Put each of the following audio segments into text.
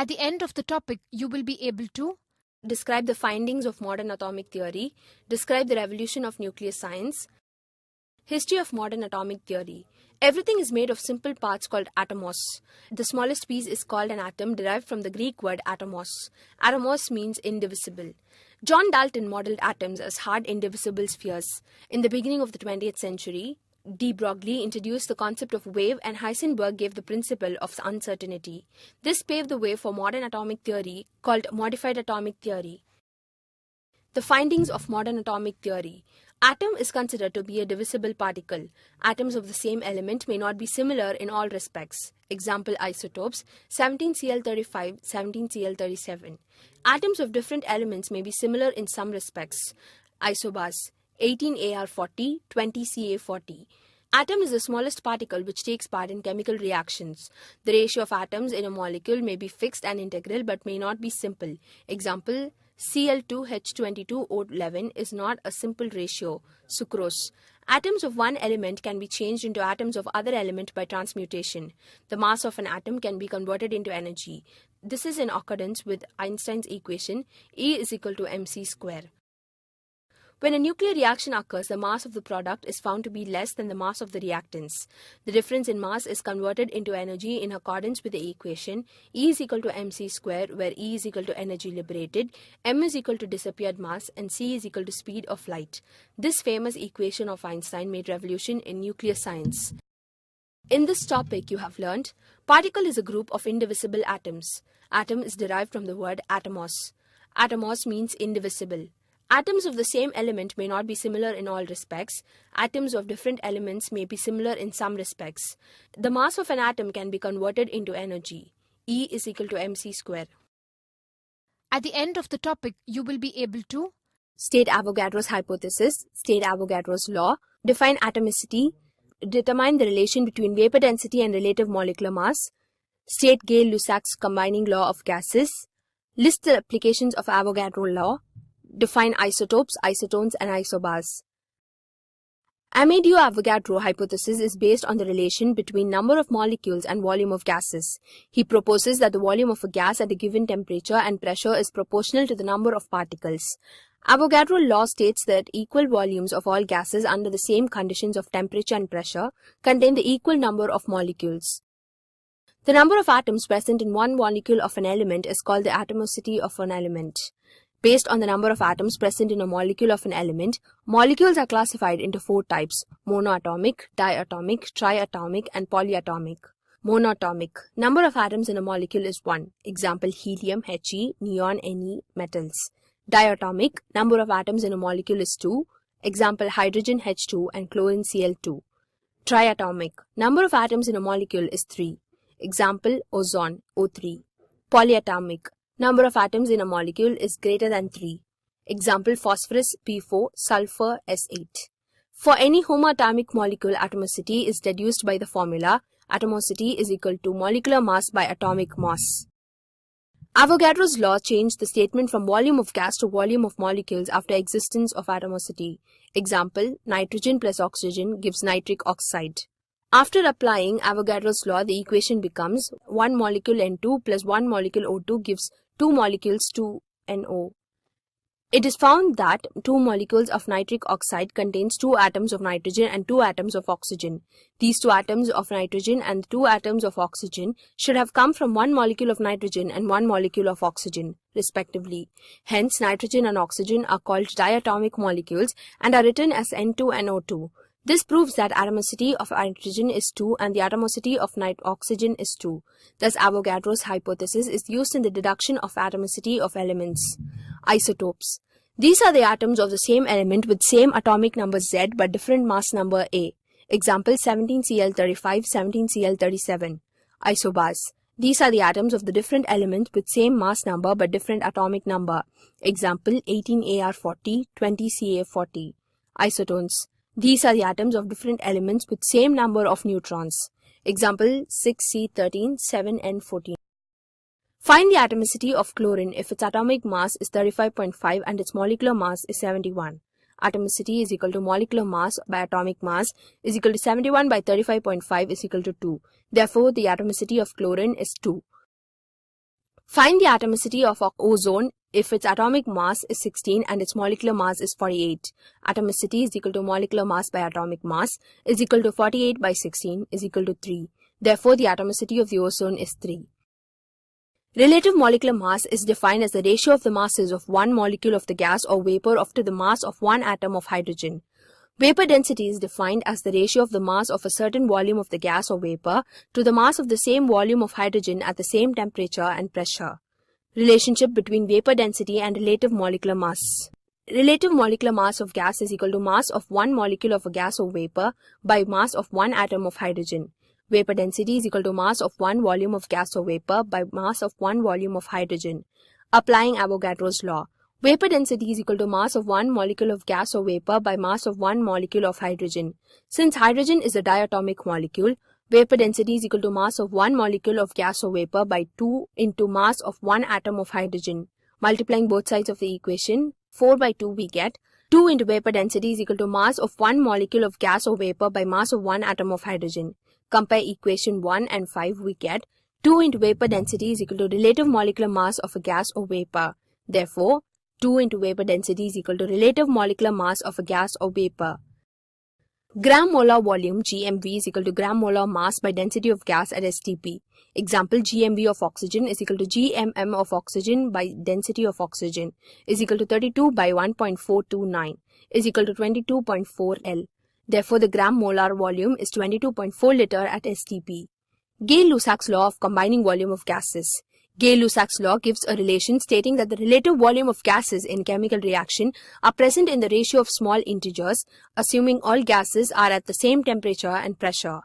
At the end of the topic, you will be able to describe the findings of modern atomic theory, describe the revolution of nuclear science, history of modern atomic theory. Everything is made of simple parts called atomos. The smallest piece is called an atom, derived from the Greek word atomos. Atomos means indivisible. John Dalton modeled atoms as hard, indivisible spheres. In the beginning of the 20th century, de Broglie introduced the concept of wave, and Heisenberg gave the principle of uncertainty. This paved the way for modern atomic theory, called modified atomic theory. The findings of modern atomic theory. Atom is considered to be a divisible particle. Atoms of the same element may not be similar in all respects. Example isotopes: 17Cl35, 17Cl37. Atoms of different elements may be similar in some respects. Isobars: 18Ar40, 20Ca40. Atom is the smallest particle which takes part in chemical reactions. The ratio of atoms in a molecule may be fixed and integral but may not be simple. Example: Cl2H22O11 is not a simple ratio. Sucrose. Atoms of one element can be changed into atoms of other element by transmutation. The mass of an atom can be converted into energy. This is in accordance with Einstein's equation E is equal to mc square. When a nuclear reaction occurs, the mass of the product is found to be less than the mass of the reactants. The difference in mass is converted into energy in accordance with the equation E is equal to mc square, where E is equal to energy liberated, m is equal to disappeared mass, and c is equal to speed of light. This famous equation of Einstein made revolution in nuclear science. In this topic, you have learnt particle is a group of indivisible atoms. Atom is derived from the word atomos. Atomos means indivisible. Atoms of the same element may not be similar in all respects. Atoms of different elements may be similar in some respects. The mass of an atom can be converted into energy. E is equal to mc square. At the end of the topic, you will be able to state Avogadro's hypothesis, state Avogadro's law, define atomicity, determine the relation between vapor density and relative molecular mass, state Gay-Lussac's combining law of gases, list the applications of Avogadro law, define isotopes, isotones, and isobars. Avogadro hypothesis is based on the relation between number of molecules and volume of gases. He proposes that the volume of a gas at a given temperature and pressure is proportional to the number of particles. Avogadro law states that equal volumes of all gases under the same conditions of temperature and pressure contain the equal number of molecules. The number of atoms present in one molecule of an element is called the atomicity of an element. Based on the number of atoms present in a molecule of an element, molecules are classified into 4 types: monoatomic, diatomic, triatomic, and polyatomic. Monoatomic. Number of atoms in a molecule is 1. Example: helium, He, neon, Ne, metals. Diatomic. Number of atoms in a molecule is 2. Example: hydrogen, H2, and chlorine, Cl2. Triatomic. Number of atoms in a molecule is 3. Example: ozone, O3. Polyatomic. Number of atoms in a molecule is greater than 3. Example: phosphorus, P4, sulfur, S8. For any homoatomic molecule, atomicity is deduced by the formula atomicity is equal to molecular mass by atomic mass. Avogadro's law changed the statement from volume of gas to volume of molecules after existence of atomicity. Example: nitrogen plus oxygen gives nitric oxide. After applying Avogadro's law, the equation becomes 1 molecule N2 plus 1 molecule O2 gives 2 molecules 2NO. It is found that 2 molecules of nitric oxide contains 2 atoms of nitrogen and 2 atoms of oxygen. These 2 atoms of nitrogen and 2 atoms of oxygen should have come from 1 molecule of nitrogen and 1 molecule of oxygen, respectively. Hence, nitrogen and oxygen are called diatomic molecules and are written as N2 and O2. This proves that atomicity of nitrogen is 2 and the atomicity of oxygen is 2. Thus, Avogadro's hypothesis is used in the deduction of atomicity of elements. Isotopes. These are the atoms of the same element with same atomic number Z but different mass number A. Example: 17Cl35, 17Cl37. Isobars. These are the atoms of the different element with same mass number but different atomic number. Example: 18Ar40, 20Ca40. Isotones. These are the atoms of different elements with same number of neutrons. Example: 6C13, 7N14. Find the atomicity of chlorine if its atomic mass is 35.5 and its molecular mass is 71. Atomicity is equal to molecular mass by atomic mass is equal to 71 by 35.5 is equal to 2. Therefore, the atomicity of chlorine is 2. Find the atomicity of ozone if its atomic mass is 16 and its molecular mass is 48. Atomicity is equal to molecular mass by atomic mass is equal to 48 by 16 is equal to 3. Therefore, the atomicity of the ozone is 3. Relative molecular mass is defined as the ratio of the masses of one molecule of the gas or vapor to the mass of one atom of hydrogen. Vapor density is defined as the ratio of the mass of a certain volume of the gas or vapor to the mass of the same volume of hydrogen at the same temperature and pressure. Relationship between vapor density and relative molecular mass. Relative molecular mass of gas is equal to mass of one molecule of a gas or vapor by mass of one atom of hydrogen. Vapor density is equal to mass of one volume of gas or vapor by mass of one volume of hydrogen. Applying Avogadro's law. Vapor density is equal to mass of one molecule of gas or vapor by mass of one molecule of hydrogen. Since hydrogen is a diatomic molecule, vapor density is equal to mass of one molecule of gas or vapor by 2 into mass of one atom of hydrogen. Multiplying both sides of the equation, 4 by 2 we get 2 into vapor density is equal to mass of one molecule of gas or vapor by mass of one atom of hydrogen. Compare equation 1 and 5 we get 2 into vapor density is equal to relative molecular mass of a gas or vapor. Therefore, 2 into vapor density is equal to relative molecular mass of a gas or vapor. Gram molar volume GMV is equal to gram molar mass by density of gas at STP. Example, GMV of oxygen is equal to GMM of oxygen by density of oxygen is equal to 32 by 1.429 is equal to 22.4 L. Therefore, the gram molar volume is 22.4 liter at STP. Gay-Lussac's law of combining volume of gases. Gay-Lussac's law gives a relation stating that the relative volume of gases in chemical reaction are present in the ratio of small integers, assuming all gases are at the same temperature and pressure.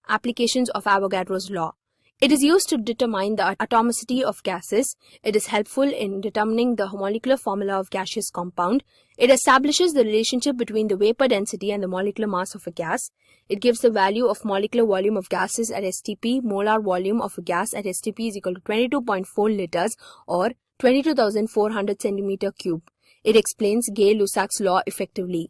Applications of Avogadro's law. It is used to determine the atomicity of gases. It is helpful in determining the molecular formula of gaseous compound. It establishes the relationship between the vapor density and the molecular mass of a gas. It gives the value of molecular volume of gases at STP. Molar volume of a gas at STP is equal to 22.4 liters or 22,400 centimeter cube. It explains Gay-Lussac's law effectively.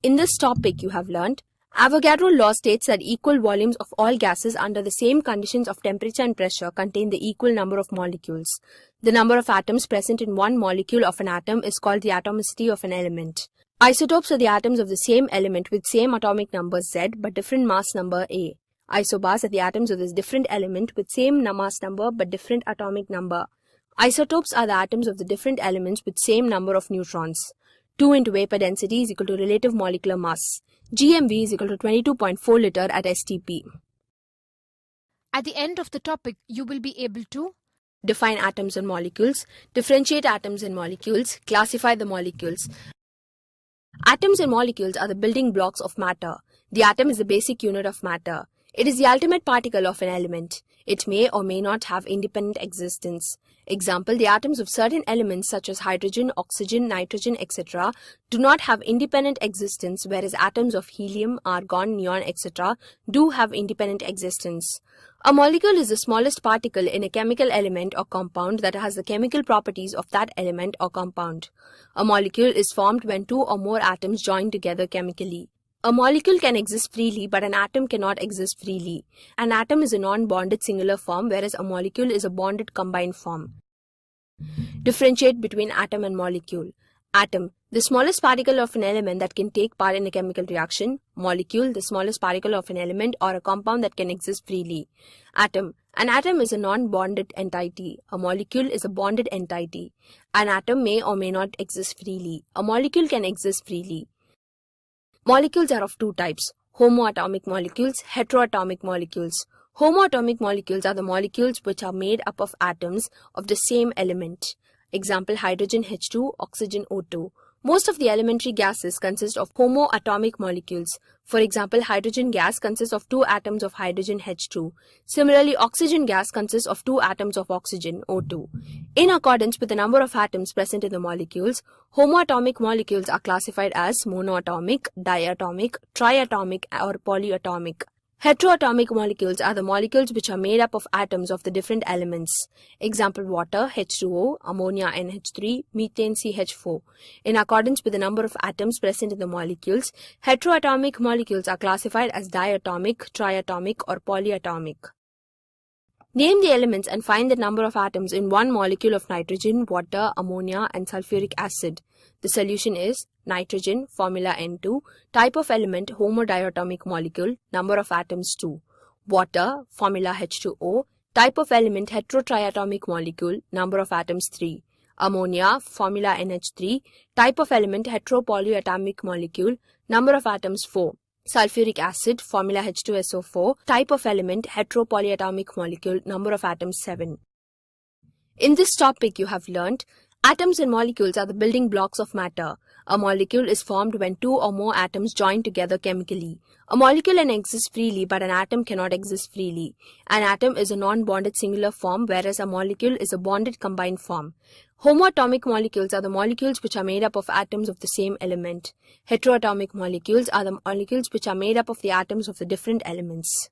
In this topic, you have learnt Avogadro law states that equal volumes of all gases under the same conditions of temperature and pressure contain the equal number of molecules. The number of atoms present in one molecule of an atom is called the atomicity of an element. Isotopes are the atoms of the same element with same atomic number Z but different mass number A. Isobars are the atoms of this different element with same mass number but different atomic number. Isotopes are the atoms of the different elements with same number of neutrons. 2 into vapor density is equal to relative molecular mass. GMV is equal to 22.4 liter at STP. At the end of the topic, you will be able to define atoms and molecules, differentiate atoms and molecules, classify the molecules. Atoms and molecules are the building blocks of matter. The atom is the basic unit of matter. It is the ultimate particle of an element. It may or may not have independent existence. Example, the atoms of certain elements such as hydrogen, oxygen, nitrogen, etc. do not have independent existence, whereas atoms of helium, argon, neon, etc. do have independent existence. A molecule is the smallest particle in a chemical element or compound that has the chemical properties of that element or compound. A molecule is formed when two or more atoms join together chemically. A molecule can exist freely, but an atom cannot exist freely. An atom is a non-bonded singular form, whereas a molecule is a bonded combined form. Differentiate between atom and molecule. Atom, the smallest particle of an element that can take part in a chemical reaction. Molecule, the smallest particle of an element or a compound that can exist freely. Atom, an atom is a non-bonded entity. A molecule is a bonded entity. An atom may or may not exist freely. A molecule can exist freely. Molecules are of two types, homoatomic molecules, heteroatomic molecules. Homoatomic molecules are the molecules which are made up of atoms of the same element. Example, hydrogen H2, oxygen O2. Most of the elementary gases consist of homoatomic molecules. For example, hydrogen gas consists of two atoms of hydrogen H2. Similarly, oxygen gas consists of two atoms of oxygen O2. In accordance with the number of atoms present in the molecules, homoatomic molecules are classified as monoatomic, diatomic, triatomic, or polyatomic. Heteroatomic molecules are the molecules which are made up of atoms of the different elements. Example, water H2O, ammonia NH3, methane CH4. In accordance with the number of atoms present in the molecules, heteroatomic molecules are classified as diatomic, triatomic, or polyatomic. Name the elements and find the number of atoms in one molecule of nitrogen, water, ammonia, and sulfuric acid. The solution is nitrogen, formula N2, type of element, homodiatomic molecule, number of atoms 2. Water, formula H2O, type of element, heterotriatomic molecule, number of atoms 3. Ammonia, formula NH3, type of element, heteropolyatomic molecule, number of atoms 4. Sulfuric acid, formula H2SO4, type of element, heteropolyatomic molecule, number of atoms 7. In this topic you have learnt, atoms and molecules are the building blocks of matter. A molecule is formed when two or more atoms join together chemically. A molecule can exist freely, but an atom cannot exist freely. An atom is a non-bonded singular form, whereas a molecule is a bonded combined form. Homoatomic molecules are the molecules which are made up of atoms of the same element. Heteroatomic molecules are the molecules which are made up of the atoms of the different elements.